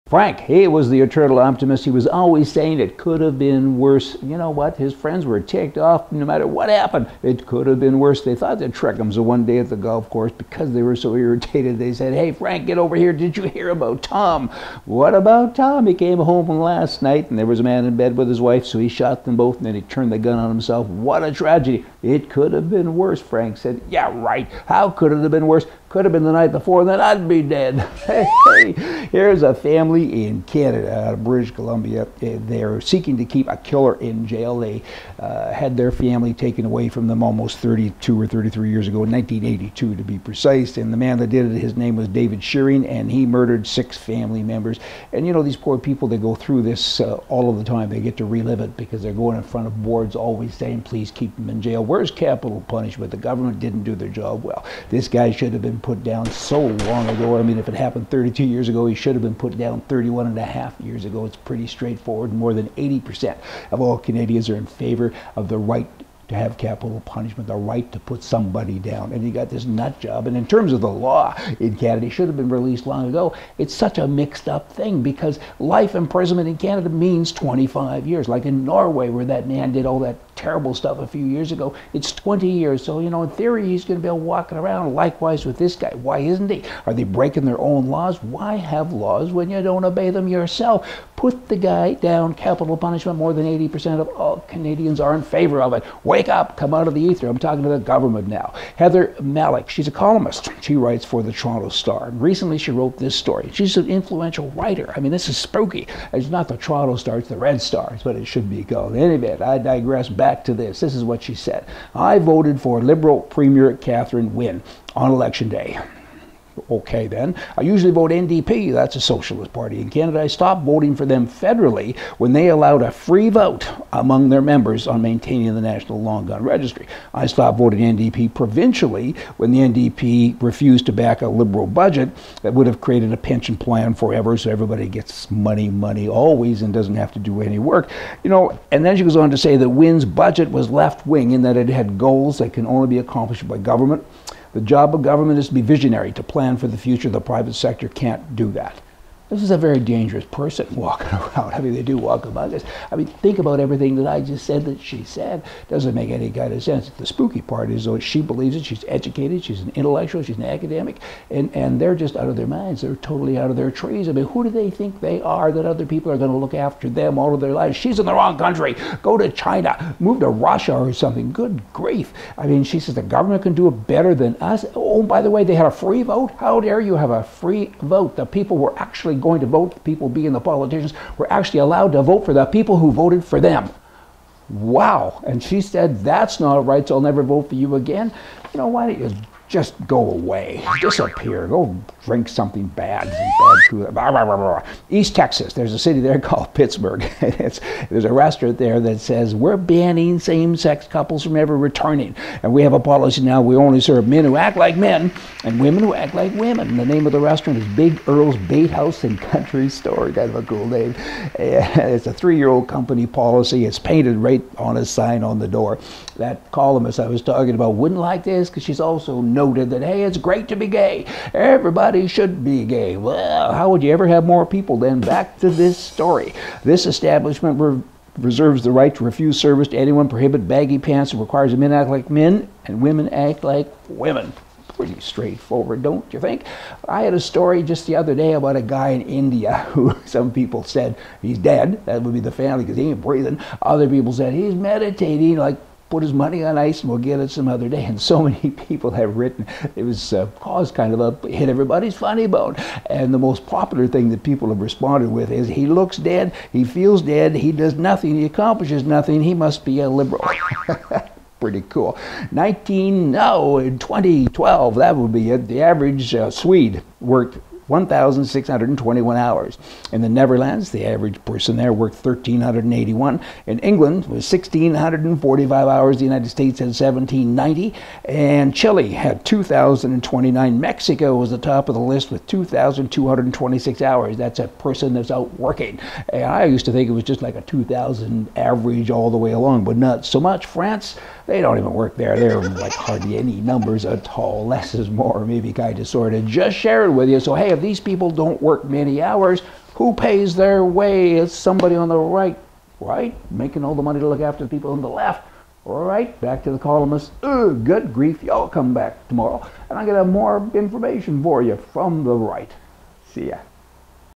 Frank, he was the eternal optimist. He was always saying it could have been worse. You know what? His friends were ticked off no matter what happened. It could have been worse. They thought they'd trick him. So one day at the golf course, because they were so irritated, they said, "Hey, Frank, get over here. Did you hear about Tom?" "What about Tom?" "He came home last night and there was a man in bed with his wife, so he shot them both and then he turned the gun on himself." "What a tragedy." "It could have been worse," Frank said. "Yeah, right. How could it have been worse? Could have been the night before, then I'd be dead." Hey, here's a family in Canada, out of British Columbia. They're seeking to keep a killer in jail. They had their family taken away from them almost 32 or 33 years ago, in 1982 to be precise. And the man that did it, his name was David Shearing, and he murdered 6 family members. And you know, these poor people, they go through this all of the time. They get to relive it because they're going in front of boards always saying, "Please keep them in jail." Where's capital punishment? The government didn't do their job well. This guy should have been put down so long ago. I mean, if it happened 32 years ago, he should have been put down 31 and a half years ago. It's pretty straightforward. More than 80% of all Canadians are in favor of the right to have capital punishment, the right to put somebody down. And you got this nut job. And in terms of the law in Canada, it should have been released long ago. It's such a mixed up thing because life imprisonment in Canada means 25 years. Like in Norway, where that man did all that terrible stuff a few years ago, it's 20 years. So, you know, in theory, he's going to be able walking around. Likewise with this guy. Why isn't he? Are they breaking their own laws? Why have laws when you don't obey them yourself? Put the guy down. Capital punishment. More than 80% of all Canadians are in favor of it. Wake up, come out of the ether. I'm talking to the government now. Heather Malik, she's a columnist. She writes for the Toronto Star. And recently she wrote this story. She's an influential writer. I mean, this is spooky. It's not the Toronto Star, it's the Red Star. It's what it should be called. Anyway, I digress. Back to this. This is what she said. "I voted for Liberal Premier Catherine Wynne on Election Day." Okay then. "I usually vote NDP, that's a socialist party in Canada. I stopped voting for them federally when they allowed a free vote among their members on maintaining the National Long Gun Registry. I stopped voting NDP provincially when the NDP refused to back a Liberal budget that would have created a pension plan forever so everybody gets money always and doesn't have to do any work." You know, and then she goes on to say that Wynne's budget was left-wing in that it had goals that can only be accomplished by government. "The job of government is to be visionary, to plan for the future. The private sector can't do that." This is a very dangerous person walking around. I mean, they do walk among us. I mean, think about everything that I just said that she said. Doesn't make any kind of sense. The spooky part is, though, she believes it. She's educated. She's an intellectual. She's an academic. And they're just out of their minds. They're totally out of their trees. I mean, who do they think they are that other people are going to look after them all of their lives? She's in the wrong country. Go to China. Move to Russia or something. Good grief. I mean, she says the government can do it better than us. Oh, by the way, they had a free vote? How dare you have a free vote? The people were actually going to vote, the people being the politicians, were actually allowed to vote for the people who voted for them. Wow. And she said, "That's not right, so I'll never vote for you again." You know, why don't you just go away, disappear, go drink something bad, East Texas, there's a city there called Pittsburgh. There's a restaurant there that says, "We're banning same-sex couples from ever returning. And we have a policy now, we only serve men who act like men and women who act like women." And the name of the restaurant is Big Earls Bait House and Country Store. Kind of a cool name. It's a 3-year-old company policy. It's painted right on a sign on the door. That columnist I was talking about wouldn't like this because she's also noted that, hey, it's great to be gay. Everybody should be gay. Well, how would you ever have more people then? Back to this story. This establishment reserves the right to refuse service to anyone, prohibit baggy pants, and requires men act like men and women act like women. Pretty straightforward, don't you think? I had a story just the other day about a guy in India who some people said he's dead. That would be the family because he ain't breathing. Other people said he's meditating, like put his money on ice and we'll get it some other day. And so many people have written, it was caused kind of a hit everybody's funny bone. And the most popular thing that people have responded with is, he looks dead, he feels dead, he does nothing, he accomplishes nothing, he must be a liberal. Pretty cool. In 2012, that would be it. The average Swede worked 1,621 hours. In the Netherlands, the average person there worked 1,381. In England, it was 1,645 hours. The United States had 1,790. And Chile had 2,029. Mexico was the top of the list with 2,226 hours. That's a person that's out working. And I used to think it was just like a 2,000 average all the way along, but not so much. France, they don't even work there. They're like hardly any numbers at all. Less is more, maybe kind of sort of. Just share it with you. So, hey, if these people don't work many hours, Who pays their way? It's somebody on the right. Right? Making all the money to look after the people on the left. All right, back to the columnist. Good grief, y'all come back tomorrow, and I'm going to have more information for you from the right. See ya.